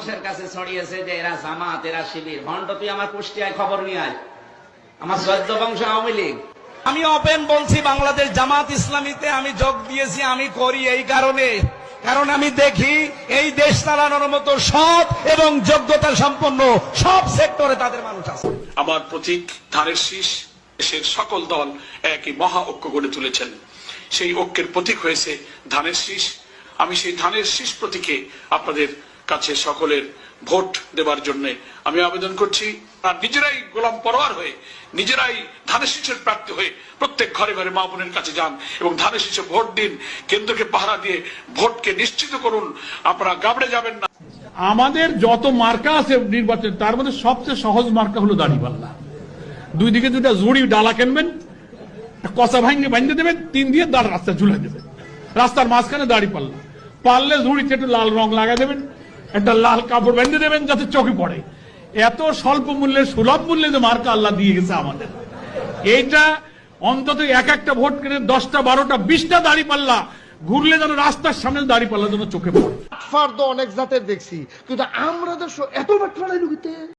মানুষের কাছে ছড়িয়েছে যে এরা জামাত, এরা শিবির। ভণ্ড, তুই আমার কুষ্টিয়ায় খবর নিয়ে আয়, আমার 14 বংশ আওয়ামী লীগ। আমি ওপেন বলছি, বাংলাদেশ জামাত ইসলামীতে আমি যোগ দিয়েছি। আমি করি এই কারণে, কারণ আমি দেখি এই দেশ চালানোর মতো সৎ এবং যোগ্যতা সম্পন্ন সব সেক্টরে তাদের মানুষ আছে। আমার প্রতীক ধানের শীষ। দেশের সকল দল একই মহা ঐক্য গড়ে তুলেছেন, সেই ঐক্যের প্রতীক হয়েছে ধানের শীষ। আমি সেই ধানের শীষ প্রতীকে আপনাদের কাছে সকলের ভোট দেবার জন্য আমি আবেদন করছি। আর নিজেরাই গোলাম পরোয়ার হয়ে, নিজেরাই ধানের শীষের প্রার্থী হয়ে প্রত্যেক ঘরে ঘরে মা বোনের কাছে যান এবং ধানের শীষে ভোট দিন। কেন্দ্রকে পাহারা দিয়ে ভোটকে নিশ্চিত করুন, আপনারা গাবড়ে যাবেন না। আমাদের যত মার্কা আছে নির্বাচন, তার মধ্যে সবচেয়ে সহজ মার্কা হলো দাঁড়িপাল্লা। দুই দিকে দুটা জুড়ি ডালা কিনবেন, কষা ভাঙ্গে বাঁধতে দেবেন, 3 দিয়ে দাঁড় রাস্তা ঝুলে দেবেন, রাস্তার মাঝখানে দাঁড়িপাল্লা। পারলে ঝুড়িতে একটু লাল রং লাগাই দেবেন, একটা লাল কাপড় বেঁধে দেবেন যাতে চোখে পড়ে। এত স্বল্প মূল্যে, সুলভ মূল্যে যে মার্কা আল্লাহ দিয়ে গেছে আমাদের, এইটা অন্তত একটা ভোট কিনে 10টা 12টা 20টা দাঁড়িপাল্লা ঘুরলে যেন রাস্তার সামনে দাঁড়িপাল্লা যেন চোখে পড়ে। ফার্দ অনেক জাতের দেখছি, কিন্তু আমরা এত বাটফালাই লুকিতে